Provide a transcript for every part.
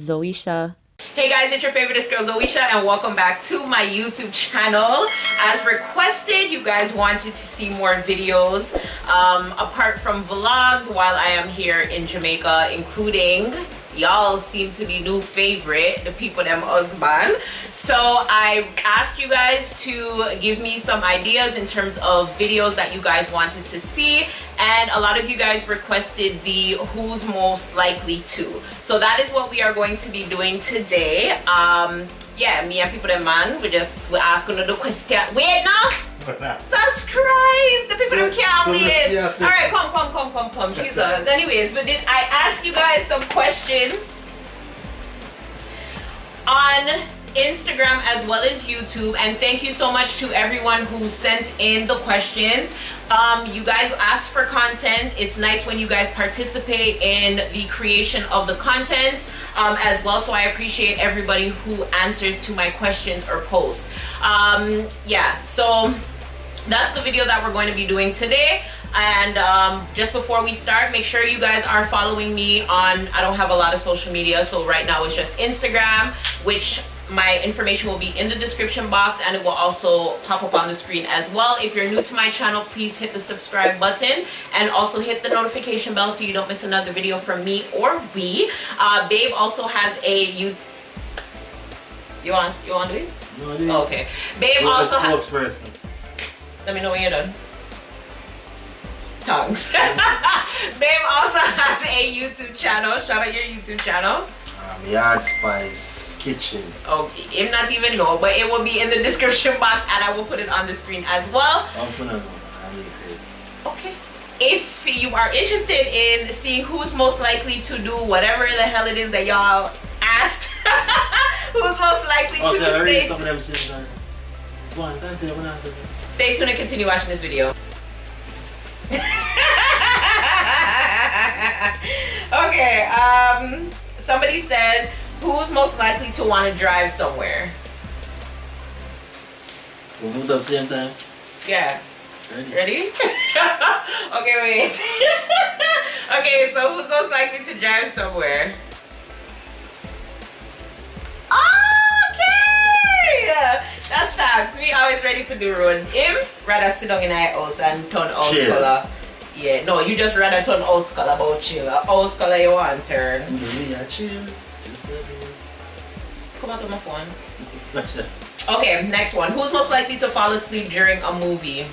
Zoeshaaa. Hey guys, it's your favorite girl Zoeshaaa and welcome back to my YouTube channel. As requested, you guys wanted to see more videos apart from vlogs while I am here in Jamaica, including y'all seem to be new favorite, the people them husband. So I asked you guys to give me some ideas in terms of videos that you guys wanted to see, and a lot of you guys requested the who's most likely to. So that is what we are going to be doing today. Yeah, me and people them man, we're asking the question. Wait now. Subscribe! The people them can't wait. Alright, come. Jesus. Anyways, but then I asked you guys some questions on Instagram as well as YouTube, and thank you so much to everyone who sent in the questions. You guys asked for content. It's nice when you guys participate in the creation of the content as well, so I appreciate everybody who answers to my questions or posts. Yeah, so that's the video that we're going to be doing today. And just before we start, make sure you guys are following me on, I don't have a lot of social media, so right now it's just Instagram, which my information will be in the description box, and it will also pop up on the screen as well. If you're new to my channel, please hit the subscribe button and also hit the notification bell so you don't miss another video from me or we. Babe also has a YouTube. You want to do it? No, okay. Babe also has. Let me know when you're done. Tongues. Babe also has a YouTube channel. Shout out your YouTube channel. Yard Spice Kitchen. Okay, I'm not even know, but it will be in the description box and I will put it on the screen as well. Okay. If you are interested in seeing who's most likely to do whatever the hell it is that y'all asked, who's most likely to stay tuned and continue watching this video. Okay, somebody said, who's most likely to want to drive somewhere? We'll move at the same time? Yeah. Ready? Okay, wait. Okay, so who's most likely to drive somewhere? Okay! That's facts. Me always ready for the road. Him rather sit down in our house and turn house color. Yeah, no, you just rather turn house color about chill. House color you want turn. Yeah, chill. Come out to my phone. Okay, next one. Who's most likely to fall asleep during a movie?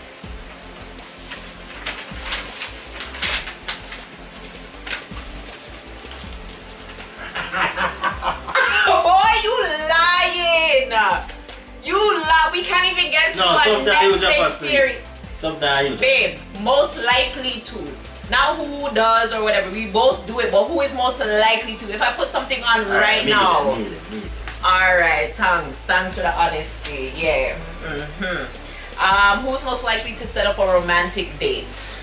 Boy, you lying! You lie. We can't even get to a Netflix series. Sometimes. Babe, most likely to. Not who does or whatever. We both do it, but who is most likely to? If I put something on right now. Alright, thanks for the honesty. Yeah. Who's most likely to set up a romantic date? It's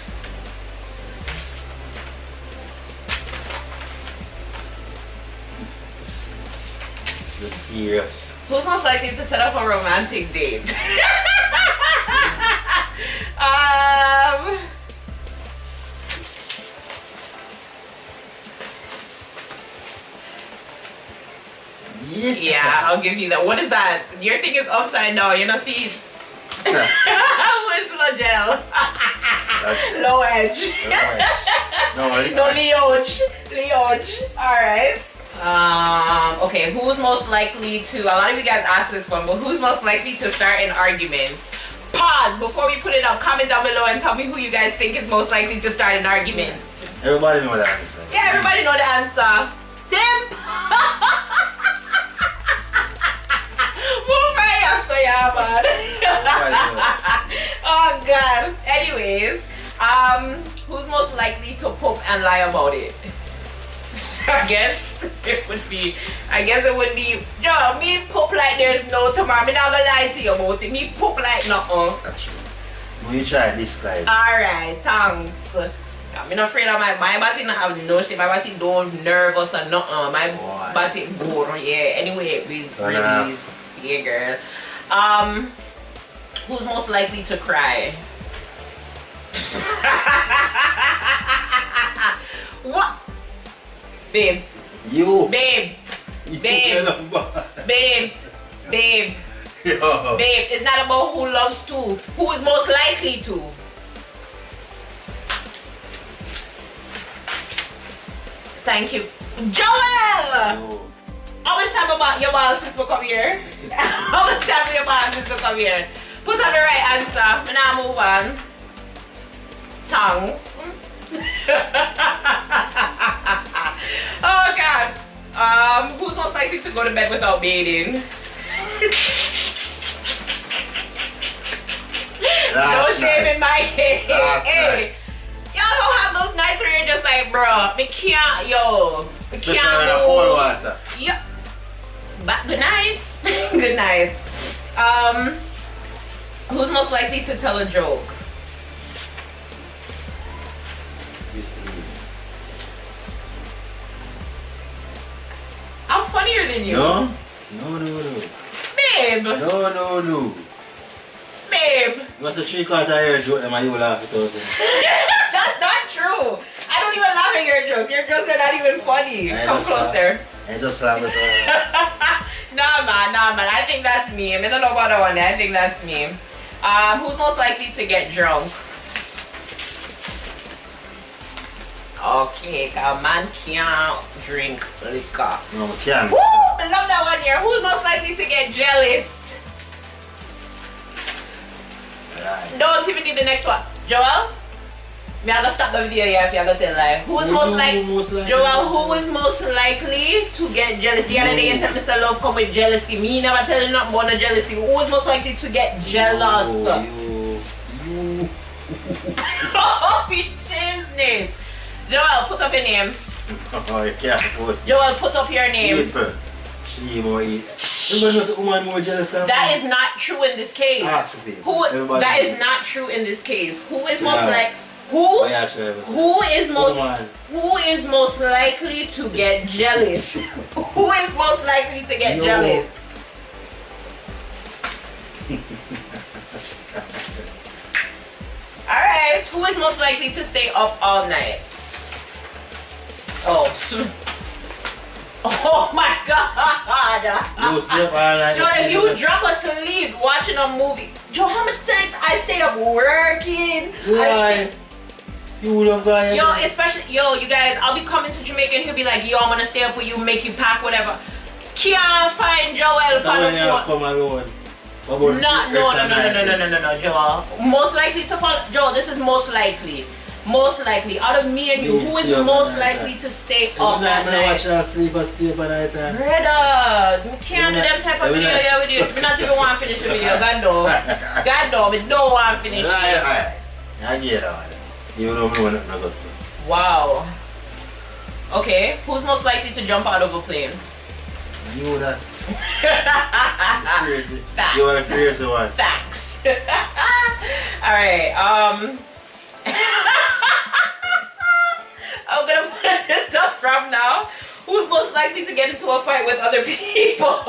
serious. Who's most likely to set up a romantic date? Yeah, I'll give you that. What is that? Your thing is upside down. You know, see? Where's Lodell? Low edge. No, Leoch. Alright. Okay, who's most likely to, a lot of you guys asked this one, but who's most likely to start an argument? Pause before we put it up. Comment down below and tell me who you guys think is most likely to start an argument. Everybody know the answer. Yeah, everybody know the answer. Simp. Move right so yeah, man. Oh God. Anyways, who's most likely to poop and lie about it? I guess it would be, yo, me poop like there's no tomorrow. Me not gonna lie to you about it. Me poop like nothing. That's true. Will you try this guy? Alright, thanks. I'm not afraid of my body not have no shit. My body don't nervous or nothing. My body bored. Yeah, anyway, we release. Yeah, girl. Who's most likely to cry? What? Babe. You. Babe. Babe. Babe. Babe. Yo. Babe, it's not about who loves to. Who is most likely to? Thank you. Joel! Yo. How much time about your ball since we come here? How much time for your ball since we come here? Put on the right answer. And now move on. Tongues. Oh God. Who's most likely to go to bed without bathing? No shame in my case. Hey, y'all don't have those nights where you're just like, bro, we can't, yo, we Especially can't when move. cold water. Yeah. But good night. Good night. Who's most likely to tell a joke? This is. I'm funnier than you. No? No. Babe. No. Babe. You must have 3/4 your joke and you will laugh it out. That's not true. I don't even laugh at your jokes. Your jokes are not even funny. Come closer. I just laugh it out. Nah, man. I think that's me. I don't know about that one. I think that's me. Who's most likely to get drunk? Okay, a man can't drink liquor. No, I can't. Woo! I love that one here. Who's most likely to get jealous? Right. Don't even need the next one. Joel? Me I gonna stop the video here if you're gonna tell lie. Who's most likely? Joel, who is most likely to get jealous? The other day you tell me say love come with jealousy. Me never tell you nothing about no jealousy. Who is most likely to get jealous? You. Holy shiznit. Joel, put up your name. Oh, you can't post. Joel, put up your name. People. She more eat. Everybody knows a woman more jealous than That is not true in this case. That is not true in this case. Who is most like who is most likely to get jealous? Who is most likely to get jealous? Alright, who is most likely to stay up all night? Oh. Oh my God! You sleep all night. Joe, if you drop asleep watching a movie, Joe, how much nights I stayed up working? Why? You would have gone. Yo, especially you guys. I'll be coming to Jamaica and he'll be like, yo, I'm gonna stay up with you, make you pack whatever. Can't find Joel on the phone. No, Joel. Most likely to fall. Joel, this is most likely. Most likely, out of me and you, who is most likely to stay up at night? Watch her sleep or stay up at night time. Brother, we can't do them type of video here with you. We not even want to finish the video. God no, we don't want to finish it. I get it. You don't know what I'm say. Wow. Okay, who's most likely to jump out of a plane? You that. Crazy. Facts. You are a crazy one. Facts. Alright, I'm gonna put this up from now. Who's most likely to get into a fight with other people?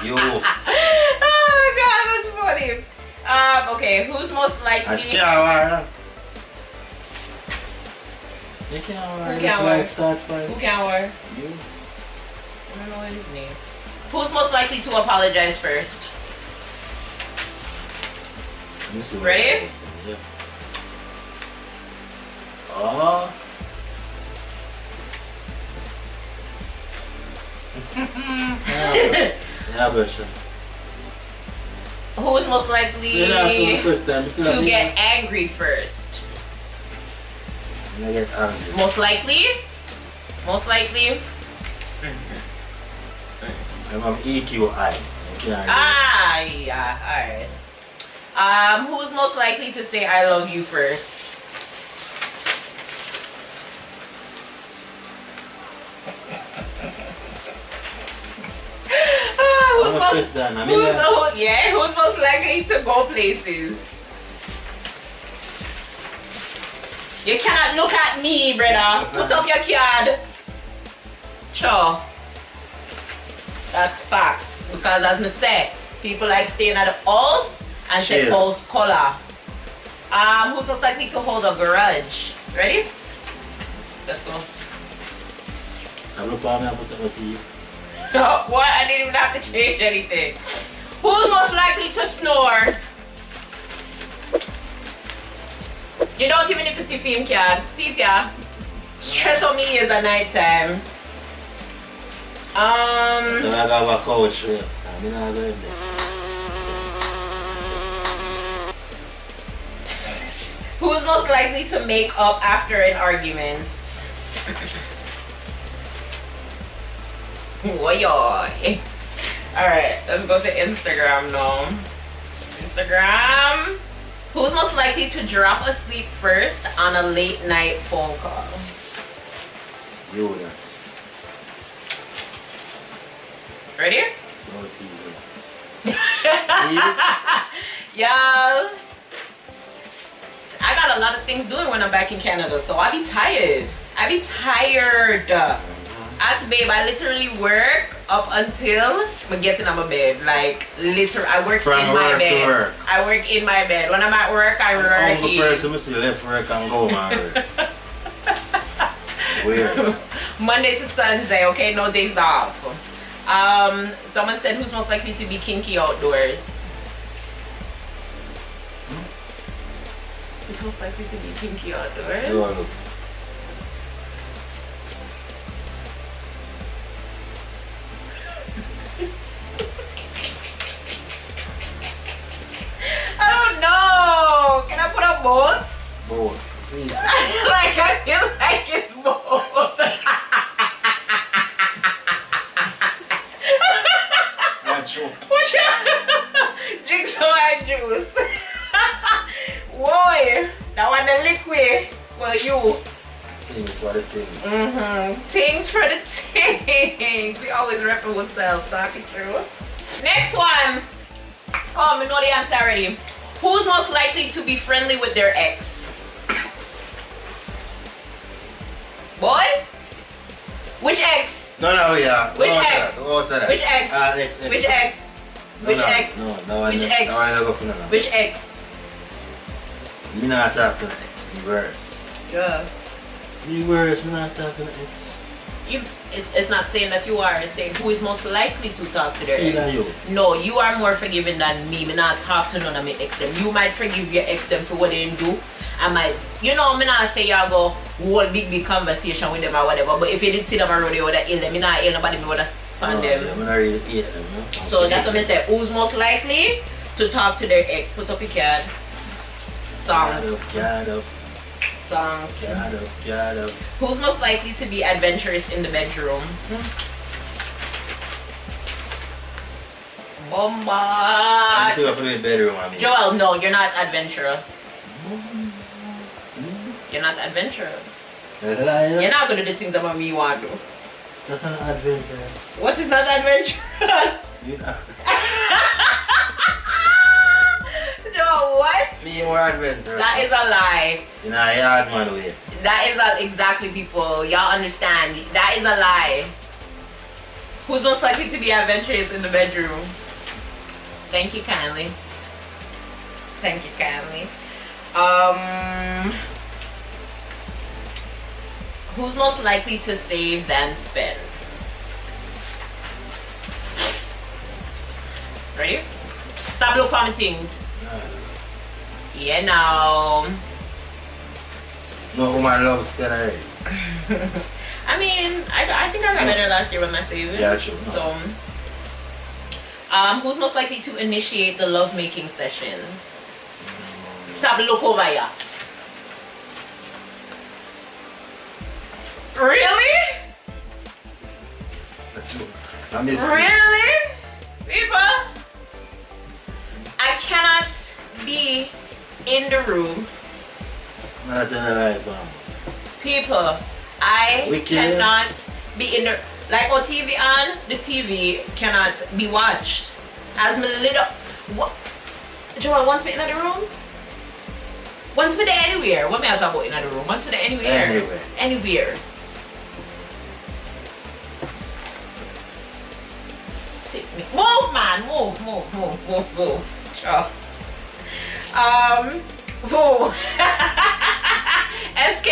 You. Oh my God, that's funny. Okay, who's most likely? You can't Who can't work? Start fight. Who can't work? You. I don't know what his name. Who's most likely to apologize first? Ready? Yeah. Oh. Yeah, but sure. Who is most likely to get angry first? I get angry. Most likely? Most likely? I'm EQI. Ah, yeah, alright. Who's most likely to say I love you first? Who's most likely to go places? You cannot look at me, brother. Put up your card. Sure. That's facts. Because as I said, people like staying at the house and say house color. Who's most likely to hold a grudge? Ready? Let's go. I'm not going to put up my teeth. What? I didn't even have to change anything. Who's most likely to snore? You don't even need to see film card. See it, yeah? Stress on me is a night time. So I got a couch there. I'm not going there. Who's most likely to make up after an argument? Alright, let's go to Instagram now. Instagram. Who's most likely to drop asleep first on a late night phone call? You, that's. Ready? No TV. Y'all, I got a lot of things doing when I'm back in Canada, so I be tired. Ask babe, I literally work up until I'm getting on my bed. Like, literally, I work From in my work bed. to work. I work in my bed. When I'm at work, I work I'm the person who see left work and go, man. Weird. Monday to Sunday, okay? No days off. Someone said, who's most likely to be kinky outdoors? Who's most likely to be kinky outdoors? No. I don't know. Can I put up both? Both. Please. Like, I feel like it's both. Watch out. Drink some orange juice. Boy, that one the liquid. Well, you. Things for the things. Things for the things. We always repping ourselves, talking through. Next one. Oh, we know the answer already. Who's most likely to be friendly with their ex? Boy? Which ex? No, yeah. Which ex? Which ex? Ex. Which ex? Which ex? No, Which ex? Which ex? You're not talking to ex. Reverse. Yeah. Reverse, we're not talking to ex. It's not saying that you are, it's saying who is most likely to talk to their ex. You. No, you are more forgiving than me. Me not talk to none of my ex them. You might forgive your ex them for what they do. I might, me not say y'all go whole big conversation with them or whatever. But if you did see them around, you would have ill them. Me not ill nobody, me would have on them. Yeah, me not really hate them. No? So that's what I say. Who's most likely to talk to their ex? Put up your card. Songs. Get up. Songs. Get up. Who's most likely to be adventurous in the bedroom? Bomba. Bedroom, I mean. Joel, no, you're not adventurous. You're not adventurous. You're not gonna do things about me you want to do. That's not adventurous. What is not adventurous? You know. No, what? Me more adventurous. That is a lie. You know, hard man way. That is exactly, people. Y'all understand. That is a lie. Who's most likely to be adventurous in the bedroom? Thank you kindly. Thank you kindly. Who's most likely to save than spend? Ready? Stop looking for me things. Yeah, now. No woman loves spend. I mean, I think I got better last year with my savings. Yeah, sure. So, who's most likely to initiate the lovemaking sessions? Stop look over here. Really? I miss Really? People? I cannot be in the room. People, I cannot be in the, like on TV on, the TV cannot be watched. As my little, what? Joel, once me in the room? Once me there anywhere. What may I talk about in the room? Once me there anywhere. Anywhere. Move, man, move. Sure. Who? SK?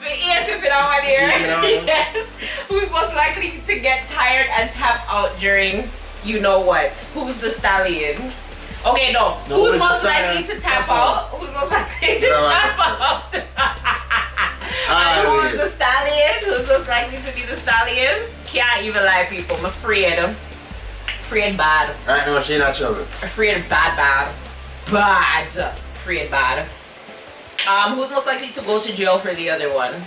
Me eat tip it out, my dear. Tip it out, yeah. Yes. Who's most likely to get tired and tap out during you know what? Who's the stallion? Okay, no. Who's most likely to tap out? Who's most likely to tap out? Who's the stallion? Who's most likely to be the stallion? Can't even lie, people. I'm afraid. Afraid bad. I know she not trouble. Afraid bad. Afraid bad. Who's most likely to go to jail for the other one?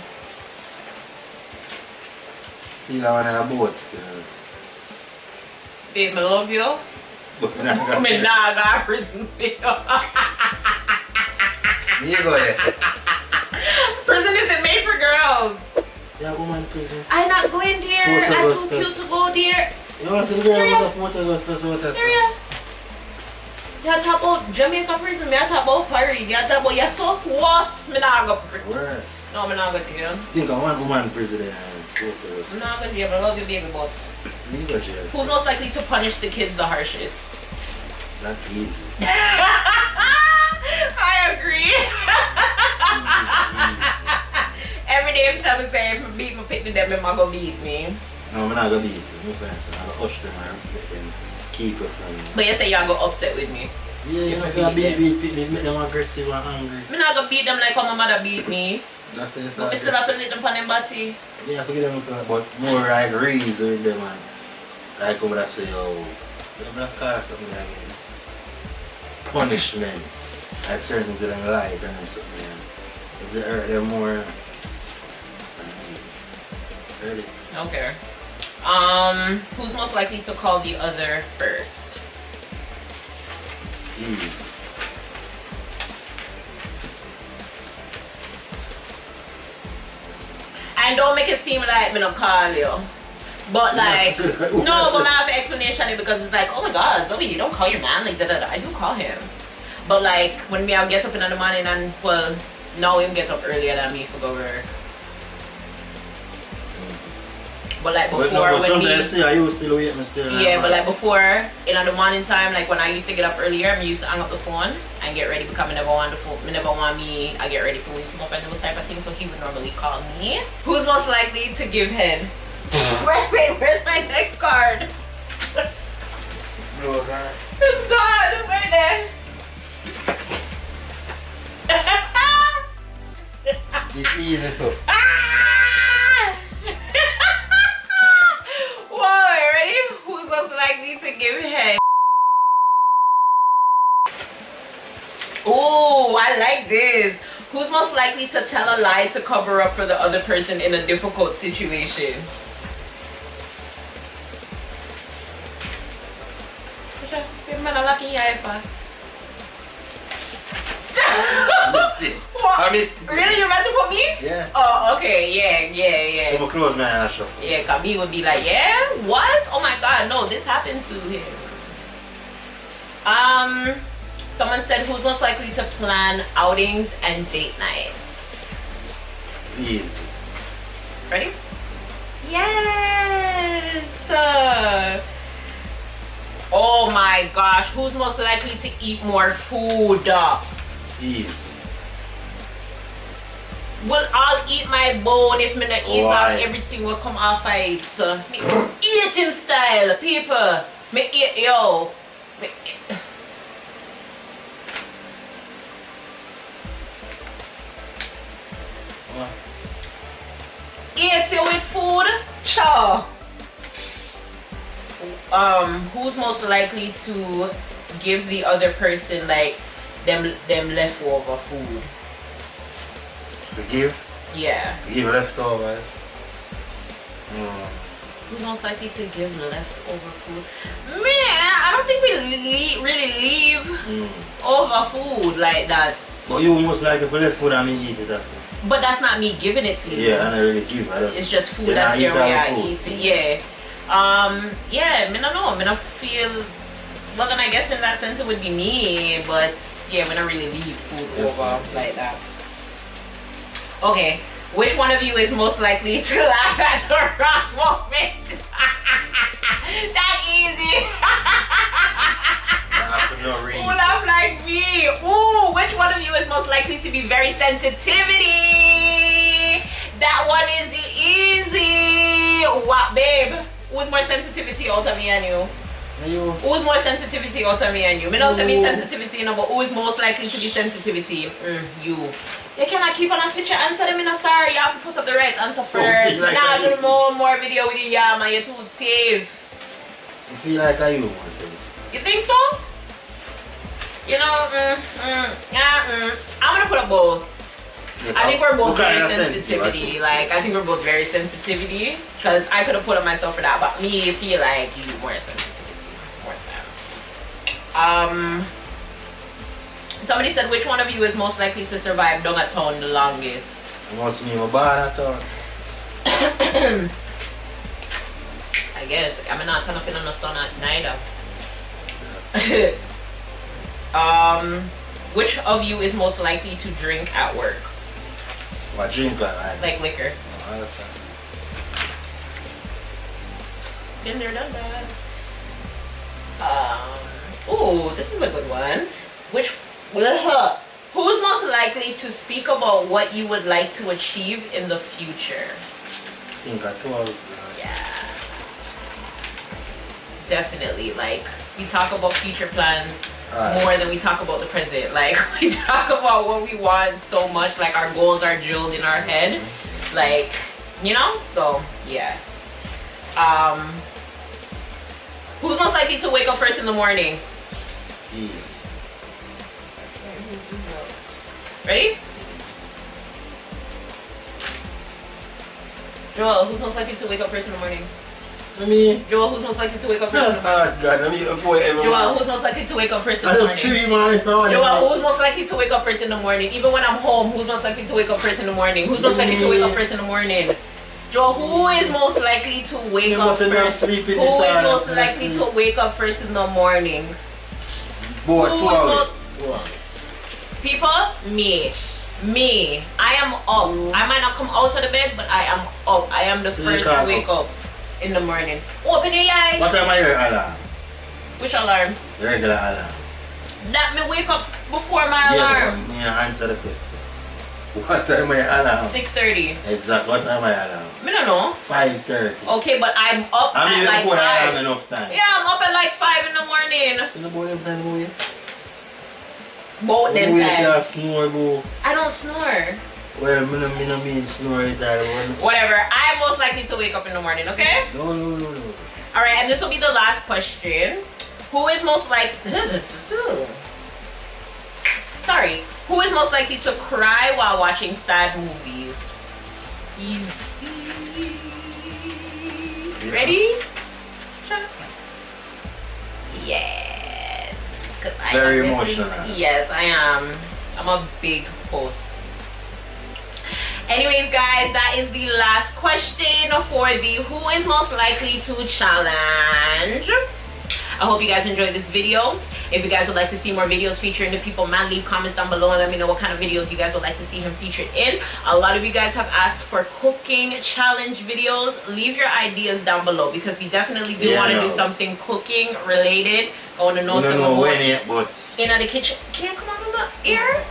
You know when I have boats. Babe, I love you. But Me nah go to prison. you go there. Prison isn't made for girls. Yeah, woman prison. I'm not going there. I'm too cute to go there. You want to see the girl with the Fort Augustus or what else? You talk about Jamaica prison, me talk about fire. You talk about you're so worse. Me nah go prison. Worse. No, me nah go jail. Think of one woman prison there. I'm not going to jail. I love you, baby, but You go jail. who's most likely to punish the kids the harshest? That's easy. I agree. Easy. Every day I'm telling say if I beat my picnic, them I'm gonna beat me. No, I'm not gonna beat you. I'm gonna hush them and let them keep it from you. But you say you're gonna upset with me. Yeah, you're not gonna beat picnic, make them aggressive and angry. I'm not gonna beat them like how my mother beat me. That's it. But I still have to let them on them body. Yeah, I forget them, but more like reason with them and like when I say, oh, I'm not call something like punishment. Like certain things that them like and them something. If they hurt them more, hurt it. Okay. Who's most likely to call the other first? Easy. And don't make it seem like me not call you. But like, no, but I have an explanation because it's like, oh my God, Zoe, you don't call your man like that. I do call him. But like, when me I get up in the morning and, well, now him get up earlier than me for go work. But like before when me... Yeah, but like before, in the morning time, like when I used to get up earlier, I used to hang up the phone and get ready because I never want the phone. I never want me, I get ready for waking up and those type of things, so he would normally call me. Who's most likely to give head? Wait, where's my next card? No, God. It's gone, right there. It's easy too. Whoa, ready? Who's most likely to give head? Oh, I like this. Who's most likely to tell a lie to cover up for the other person in a difficult situation? I missed it. Really? You're about to put me? Yeah. Oh, okay. Yeah. So my clothes, man, I shuffle. Yeah, Kabi would be like, yeah? What? Oh my God, no, this happened to him. Someone said who's most likely to plan outings and date nights? Easy. Ready? Yes! Oh my gosh, who's most likely to eat more food? Easy. Well, I'll eat my bone if me not eat Why? off, everything will come off of it. Me eating style, people. Me eat, yo. Me eat. What? Eat you with food? Chow. Who's most likely to give the other person like them leftover food? Forgive? Yeah. Give leftovers. Who's most likely to give leftover food? Man, I don't think we really leave over food like that. But you most likely for left food and me eat it after. But that's not me giving it to you. Yeah, I don't really give. It's just food that's your way I eat it. Yeah. Yeah, me don't know. Me don't feel. Well, then I guess in that sense it would be me. But yeah, we don't really leave food over like that. Okay, which one of you is most likely to laugh at the wrong moment? That easy. For no reason. Who laugh like me? Ooh, which one of you is most likely to be very sensitivity? That That one is easy. What, babe? Who's more sensitivity out of me and you? You. Who's more sensitivity out of me and you? Me don't say me sensitivity, you know, but who is most likely to be sensitivity? You. You cannot keep on a switch your answer them, you know, sorry. You have to put up the right answer first. Like now do more video with you, yeah, man. You're too safe. You feel like I you more sensitive. You think so? You know, I'm gonna put up both. I think we're both very sensitivity. Like, I think we're both very sensitivity. Because I could have put up myself for that, but me feel like you more sensitivity. More time. Somebody said, which one of you is most likely to survive down at town the longest? It must be my bar at town. I guess. I'm not turn up in the sun at neither. Which of you is most likely to drink at work? What drink like liquor. Oh, okay. Been there, done that. Oh, this is a good one. Who's most likely to speak about what you would like to achieve in the future? I think I close. Yeah. Definitely. Like, we talk about future plans more than we talk about the present. Like, we talk about what we want so much. Like, our goals are drilled in our head. Like, you know? So, yeah. Who's most likely to wake up first in the morning? Yes. Ready? Joel, who's most likely to wake up first in the morning? Me. Joel, who's most likely to wake up first in the morning? Oh God, before everyone. Joel, who's most likely to wake up first in the morning? Joel, who's most likely to wake up first in the morning? Even when I'm home, who's most likely to wake up first in the morning? Who's most likely to wake up first in the morning? Joel, who is most likely to wake up first? Who is most likely to wake up first in the morning? People, me. I am up. I might not come out of the bed, but I am up. I am the first to wake up in the morning. Open your eyes. What time are your alarm? Which alarm? The regular alarm. That me wake up before my alarm. Yeah, answer the question. What time are your alarm? 6:30. Exactly. What time are your alarm? I don't know. 5:30. Okay, but I'm up at like 5. I have enough time. Yeah, I'm up at like 5 in the morning. So the boy them movie. Both them time. Snore, boo. I don't snore. Well, I don't mean snore it one. Whatever. I'm most likely to wake up in the morning, okay? No. Alright, and this will be the last question. Who is most likely... Sorry. Who is most likely to cry while watching sad movies? Easy. Yeah. Ready? Yes. Very emotional. Yes, I am. I'm a big host. Anyways, guys, that is the last question for the who is most likely to challenge. I hope you guys enjoyed this video. If you guys would like to see more videos featuring the people, man, leave comments down below and let me know what kind of videos you guys would like to see him featured in. A lot of you guys have asked for cooking challenge videos. Leave your ideas down below because we definitely do want to do something cooking related. I want to know some more in the kitchen. Can't come out from the ear.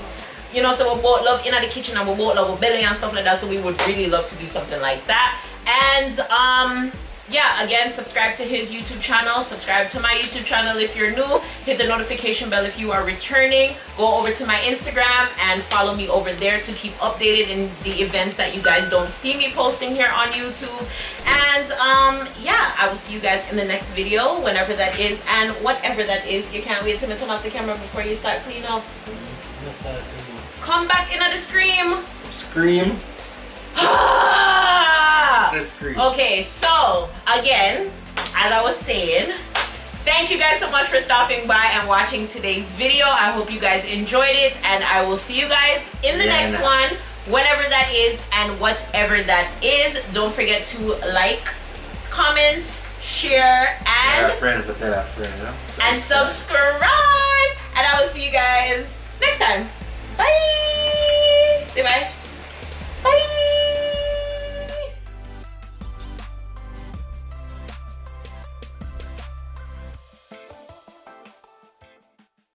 You know, so we both love in the kitchen and we both love belly and stuff like that. So we would really love to do something like that. And yeah, again, subscribe to his YouTube channel, subscribe to my YouTube channel if you're new, hit the notification bell if you are returning, go over to my Instagram and follow me over there to keep updated in the events that you guys don't see me posting here on YouTube. And yeah, I will see you guys in the next video, whenever that is and whatever that is. You can't wait to turn off the camera before you start cleaning up. Come back in at the scream. Scream. Okay, so again, as I was saying, thank you guys so much for stopping by and watching today's video. I hope you guys enjoyed it and I will see you guys in the next one, whenever that is and whatever that is. Don't forget to like, comment, share, and subscribe.